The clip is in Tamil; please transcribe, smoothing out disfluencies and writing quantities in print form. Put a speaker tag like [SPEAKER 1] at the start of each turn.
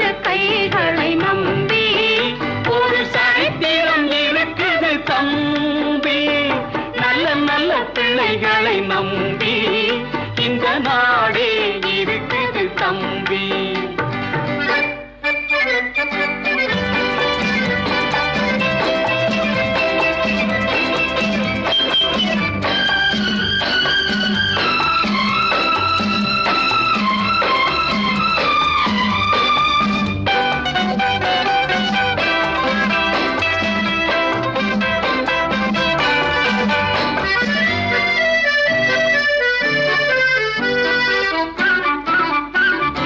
[SPEAKER 1] நாலு கைகளை நம்பி
[SPEAKER 2] ஒரு சரித்திரம் இருக்குது தம்பி. நல்ல நல்ல பிள்ளைகளை நம்பி இந்த நாடே இருக்குது தம்பி.